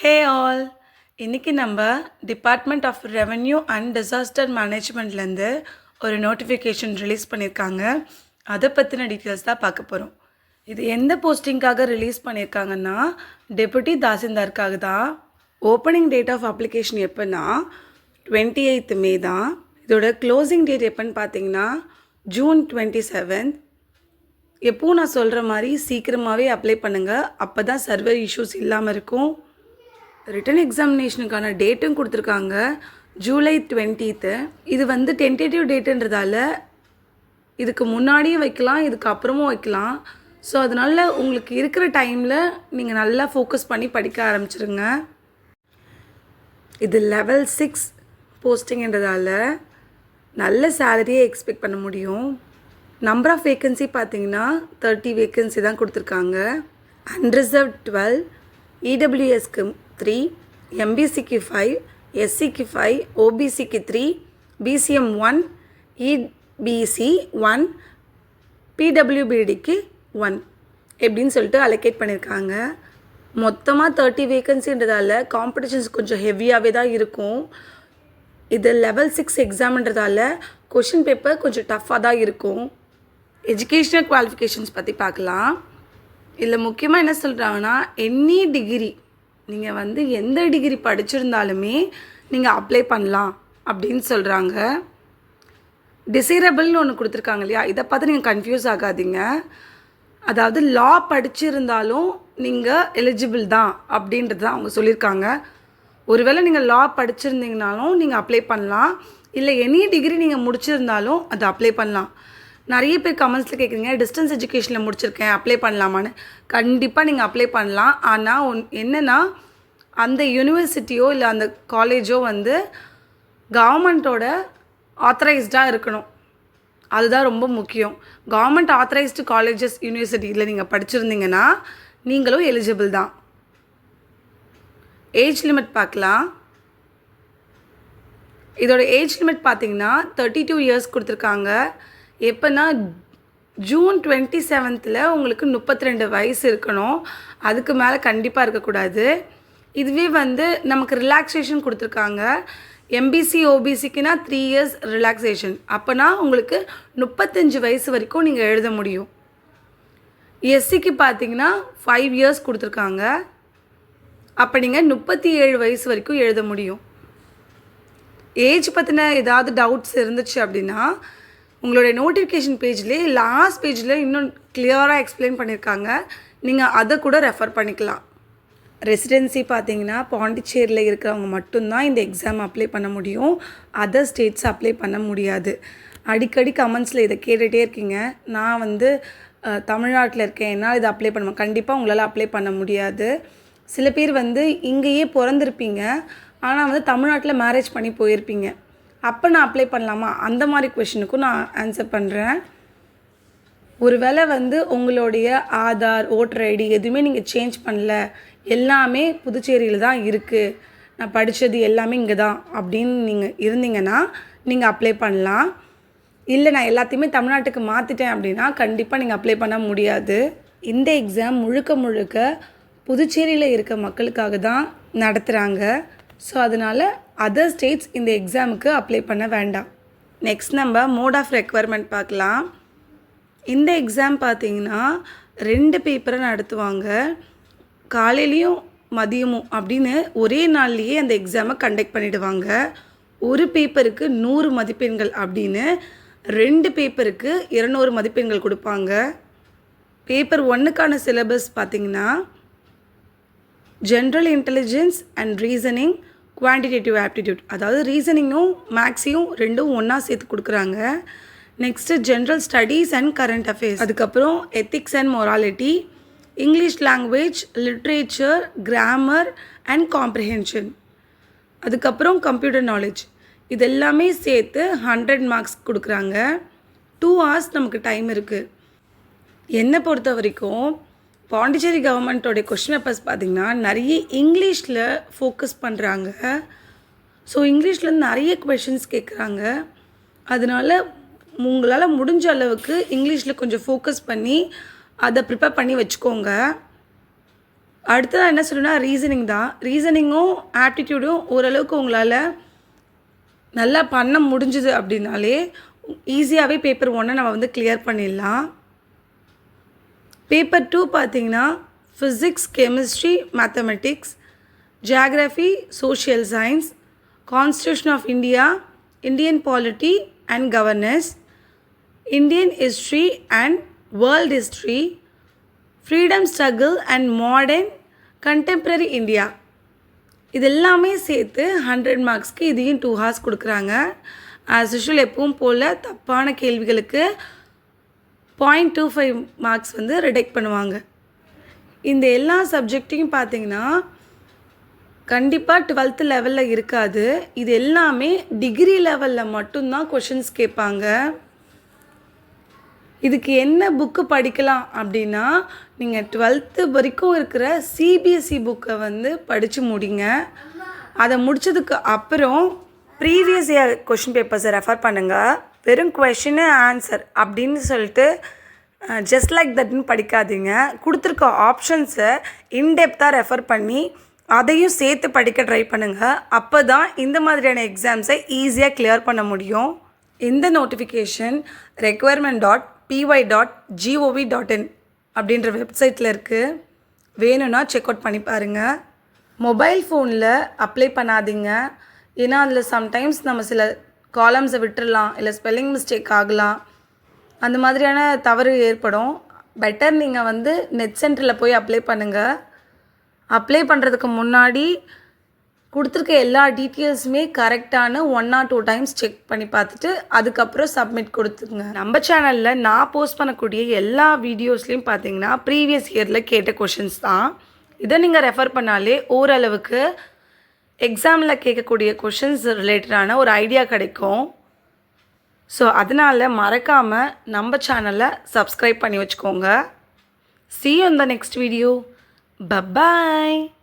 ஹே all, இன்றைக்கி நம்ம department of revenue and disaster மேனேஜ்மெண்ட்லேருந்து ஒரு நோட்டிஃபிகேஷன் ரிலீஸ் பண்ணியிருக்காங்க. அதை பற்றின டீட்டெயில்ஸ் தான் பார்க்க போகிறோம். இது எந்த போஸ்டிங்காக ரிலீஸ் பண்ணியிருக்காங்கன்னா டெபுட்டி தாசில்தாருக்காக தான். ஓப்பனிங் டேட் ஆஃப் அப்ளிகேஷன் எப்போன்னா 28th மே தான். இதோட க்ளோசிங் டேட் எப்போன்னு பார்த்தீங்கன்னா ஜூன் 27. எப்போவும் நான் சொல்கிற மாதிரி சீக்கிரமாகவே அப்ளை பண்ணுங்கள், அப்போ தான் சர்வர் இஷ்யூஸ் இல்லாமல் இருக்கும். ரிட்டன் எக்ஸாமினேஷனுக்கான டேட்டும் கொடுத்துருக்காங்க, ஜூலை 20th. இது டென்டேட்டிவ் டேட்டுன்றதால இதுக்கு முன்னாடியும் வைக்கலாம், இதுக்கு அப்புறமும் வைக்கலாம். ஸோ அதனால் உங்களுக்கு இருக்கிற டைமில் நீங்கள் நல்லா ஃபோக்கஸ் பண்ணி படிக்க ஆரம்பிச்சிருங்க. இது லெவல் 6 போஸ்டிங்ன்றதால நல்ல சேலரியே எக்ஸ்பெக்ட் பண்ண முடியும். நம்பர் ஆஃப் வேக்கன்சி பார்த்தீங்கன்னா 30 வேக்கன்சி தான் கொடுத்துருக்காங்க. அன்ரிசர்வ் 12, இடபிள்யூஎஸ்க்கு 3, எம்பிசிக்கு 5, எஸ்சிக்கு 5, ஓபிசிக்கு 3, பிசிஎம் 1, இபிசி 1, பிடபிள்யூபிடிக்கு 1 எப்படின்னு சொல்லிட்டு அலோகேட் பண்ணியிருக்காங்க. மொத்தமாக 30 வேக்கன்சின்றதால காம்படிஷன்ஸ் கொஞ்சம் ஹெவியாகவே தான் இருக்கும். இது லெவல் 6 எக்ஸாம்ன்றதால கொஷின் பேப்பர் கொஞ்சம் டஃப்பாக தான் இருக்கும். எஜுகேஷ்னல் குவாலிஃபிகேஷன்ஸ் பற்றி பார்க்கலாம். இதில் முக்கியமாக என்ன சொல்கிறாங்கன்னா, எனி டிகிரி நீங்கள் எந்த டிகிரி படிச்சிருந்தாலுமே நீங்கள் அப்ளை பண்ணலாம் அப்படின்னு சொல்கிறாங்க. டிசைரபிள்னு ஒன்று கொடுத்துருக்காங்க இல்லையா, இதை பார்த்து நீங்கள் கன்ஃபியூஸ் ஆகாதீங்க. அதாவது லா படிச்சிருந்தாலும் நீங்கள் எலிஜிபிள் தான் அப்படின்றது தான் அவங்க சொல்லியிருக்காங்க. ஒருவேளை நீங்கள் லா படிச்சிருந்தீங்கனாலும் நீங்கள் அப்ளை பண்ணலாம், இல்லை எனி டிகிரி நீங்கள் முடிச்சிருந்தாலும் அதை அப்ளை பண்ணலாம். நிறைய பேர் கமெண்ட்ஸில் கேட்குறீங்க, டிஸ்டன்ஸ் எஜுகேஷனில் முடிச்சிருக்கேன் அப்ளை பண்ணலாமான்னு. கண்டிப்பாக நீங்கள் அப்ளை பண்ணலாம். ஆனால் என்னென்னா, அந்த யூனிவர்சிட்டியோ இல்லை அந்த காலேஜோ கவர்மெண்ட்டோட ஆத்தரைஸ்டாக இருக்கணும். அதுதான் ரொம்ப முக்கியம். கவர்மெண்ட் ஆத்தரைஸ்டு காலேஜஸ் யூனிவர்சிட்டியில் நீங்கள் படிச்சிருந்தீங்கன்னா நீங்களும் எலிஜிபிள் தான். ஏஜ் லிமிட் பார்க்கலாம். இதோட ஏஜ் லிமிட் பார்த்தீங்கன்னா 32 இயர்ஸ் கொடுத்துருக்காங்க. எப்போனா ஜூன் 27th உங்களுக்கு 32 வயசு இருக்கணும், அதுக்கு மேலே கண்டிப்பாக இருக்கக்கூடாது. இதுவே நமக்கு ரிலாக்ஸேஷன் கொடுத்துருக்காங்க. எம்பிசி ஓபிசிக்குனா 3 இயர்ஸ் ரிலாக்ஸேஷன். அப்போனா உங்களுக்கு 35 வயசு வரைக்கும் நீங்கள் எழுத முடியும். எஸ்சிக்கு பார்த்தீங்கன்னா 5 இயர்ஸ் கொடுத்துருக்காங்க. அப்போ நீங்கள் 37 வயசு வரைக்கும் எழுத முடியும். ஏஜ் பற்றின ஏதாவது டவுட்ஸ் இருந்துச்சு அப்படின்னா உங்களுடைய நோட்டிஃபிகேஷன் பேஜ்லேயே லாஸ்ட் பேஜில் இன்னும் கிளியராக எக்ஸ்பிளைன் பண்ணியிருக்காங்க, நீங்கள் அதை கூட ரெஃபர் பண்ணிக்கலாம். ரெசிடென்சி பார்த்தீங்கன்னா பாண்டிச்சேரியில் இருக்கிறவங்க மட்டும்தான் இந்த எக்ஸாம் அப்ளை பண்ண முடியும், அதர் ஸ்டேட்ஸ் அப்ளை பண்ண முடியாது. அடிக்கடி கமெண்ட்ஸில் இதை கேட்டுகிட்டே இருக்கீங்க. நான் தமிழ்நாட்டில் இருக்கேன், என்னால் இதை அப்ளை பண்ண கண்டிப்பாக உங்களால் அப்ளை பண்ண முடியாது. சில பேர் இங்கேயே பிறந்திருப்பீங்க, ஆனால் தமிழ்நாட்டில் மேரேஜ் பண்ணி போயிருப்பீங்க. அப்போ நான் அப்ளை பண்ணலாமா, அந்த மாதிரி கொஷினுக்கும் நான் ஆன்சர் பண்ணுறேன். ஒருவேளை உங்களுடைய ஆதார், ஓட்டர் ஐடி எதுவுமே நீங்கள் சேஞ்ச் பண்ணல, எல்லாமே புதுச்சேரியில் தான் இருக்குது, நான் படித்தது எல்லாமே இங்கே தான் அப்படின்னு நீங்கள் இருந்தீங்கன்னா நீங்கள் அப்ளை பண்ணலாம். இல்லை நான் எல்லாத்தையுமே தமிழ்நாட்டுக்கு மாற்றிட்டேன் அப்படின்னா கண்டிப்பாக நீங்கள் அப்ளை பண்ண முடியாது. இந்த எக்ஸாம் முழுக்க முழுக்க புதுச்சேரியில் இருக்க மக்களுக்காக தான் நடத்துகிறாங்க. ஸோ அதனால் அதர் ஸ்டேட்ஸ் இந்த எக்ஸாமுக்கு அப்ளை பண்ண வேண்டாம். நெக்ஸ்ட் நம்ம மோட் ஆஃப் ரெக்குவயர்மெண்ட் பார்க்கலாம். இந்த எக்ஸாம் பார்த்திங்கன்னா 2 பேப்பரை நடத்துவாங்க, காலையிலையும் மதியமும் அப்படின்னு ஒரே நாள்லேயே அந்த எக்ஸாமை கண்டக்ட் பண்ணிவிடுவாங்க. ஒரு பேப்பருக்கு 100 மதிப்பெண்கள் அப்படின்னு 2 பேப்பருக்கு 200 மதிப்பெண்கள் கொடுப்பாங்க. பேப்பர் 1க்கான சிலபஸ் பார்த்திங்கன்னா general intelligence and reasoning, quantitative aptitude, அதாவது ரீசனிங்கும் மேக்ஸையும் ரெண்டும் ஒன்றா சேர்த்து கொடுக்குறாங்க. Next general studies and current affairs, அதுக்கப்புறம் ethics and morality, English language, literature, grammar and comprehension, அதுக்கப்புறம் கம்ப்யூட்டர் நாலேஜ். இது எல்லாமே சேர்த்து 100 மார்க்ஸ் கொடுக்குறாங்க. 2 hours நமக்கு டைம் இருக்குது. என்னை பொறுத்த வரைக்கும் பாண்டிச்சேரி கவர்மெண்ட்டோடைய கொஸ்டின் பேப்பர்ஸ் பார்த்திங்கன்னா நிறைய இங்கிலீஷில் ஃபோக்கஸ் பண்ணுறாங்க. ஸோ இங்கிலீஷ்லேருந்து நிறைய கொஷின்ஸ் கேட்குறாங்க. அதனால் உங்களால் முடிஞ்ச அளவுக்கு இங்கிலீஷில் கொஞ்சம் ஃபோக்கஸ் பண்ணி அதை ப்ரிப்பேர் பண்ணி வச்சுக்கோங்க. அடுத்ததாக என்ன சொல்லணும்னா ரீசனிங் தான். ரீசனிங்கும் ஆப்டிடியூடும் ஓரளவுக்கு உங்களால் நல்லா பண்ண முடிஞ்சுது அப்படின்னாலே ஈஸியாகவே பேப்பர் 1 நம்ம வந்து கிளியர் பண்ணிடலாம். பேப்பர் 2 பார்த்திங்கன்னா physics, chemistry, mathematics, geography, social science, constitution of India, Indian polity and governance, Indian history and world history, freedom struggle and modern contemporary India. இது எல்லாமே சேர்த்து 100 மார்க்ஸ்க்கு இதையும் 2 ஹார்ஸ் கொடுக்குறாங்க. ஆஸ் யூஷுவல் எப்பவும் போல் தப்பான கேள்விகளுக்கு 0.25 மார்க்ஸ் வந்து ரிடெக்ட் பண்ணுவாங்க. இந்த எல்லா சப்ஜெக்டையும் பார்த்திங்கன்னா கண்டிப்பாக 12th லெவலில் இருக்காது. இது எல்லாமே டிகிரி லெவலில் மட்டும்தான் கொஷின்ஸ் கேட்பாங்க. இதுக்கு என்ன புக்கு படிக்கலாம் அப்படின்னா நீங்கள் 12th வரைக்கும் இருக்கிற சிபிஎஸ்சி புக்கை வந்து படித்து முடிங்க. அதை முடித்ததுக்கு அப்புறம் ப்ரீவியஸ் இயர் கொஷின் பேப்பர்ஸை ரெஃபர் பண்ணுங்கள். வெறும் கொஷினு ஆன்சர் அப்படின்னு சொல்லிட்டு ஜஸ்ட் லைக் தட்னு படிக்காதீங்க. கொடுத்துருக்க ஆப்ஷன்ஸை இன்டெப்த்தாக ரெஃபர் பண்ணி அதையும் சேர்த்து படிக்க ட்ரை பண்ணுங்கள். அப்போ தான் இந்த மாதிரியான எக்ஸாம்ஸை ஈஸியாக கிளியர் பண்ண முடியும். இந்த நோட்டிஃபிகேஷன் requirement.py.gov.in அப்படின்ற வெப்சைட்டில் இருக்குது. வேணும்னா செக் அவுட் பண்ணி பாருங்கள். மொபைல் ஃபோனில் அப்ளை பண்ணாதீங்க. ஏன்னா அதில் சம்டைம்ஸ் நம்ம சில காலம்ஸை விட்டுடலாம், இல்லை ஸ்பெல்லிங் மிஸ்டேக் ஆகலாம், அந்த மாதிரியான தவறு ஏற்படும். பெட்டர் நீங்கள் வந்து நெட் சென்டரில் போய் அப்ளை பண்ணுங்கள். அப்ளை பண்ணுறதுக்கு முன்னாடி கொடுத்துருக்க எல்லா டீட்டெயில்ஸுமே கரெக்டான 1 or 2 டைம்ஸ் செக் பண்ணி பார்த்துட்டு அதுக்கப்புறம் சப்மிட் கொடுத்துங்க. நம்ம சேனலில் நான் போஸ்ட் பண்ணக்கூடிய எல்லா வீடியோஸ்லேயும் பார்த்தீங்கன்னா ப்ரீவியஸ் இயரில் கேட்ட கொஷின்ஸ் தான். இதை நீங்கள் ரெஃபர் பண்ணாலே ஓரளவுக்கு எக்ஸாமில் கேட்கக்கூடிய கொஷின்ஸ் ரிலேட்டடான ஒரு ஐடியா கிடைக்கும். ஸோ அதனால் மறக்காமல் நம்ம சேனலை சப்ஸ்கிரைப் பண்ணி வச்சுக்கோங்க. See you in the next video. Bye-bye.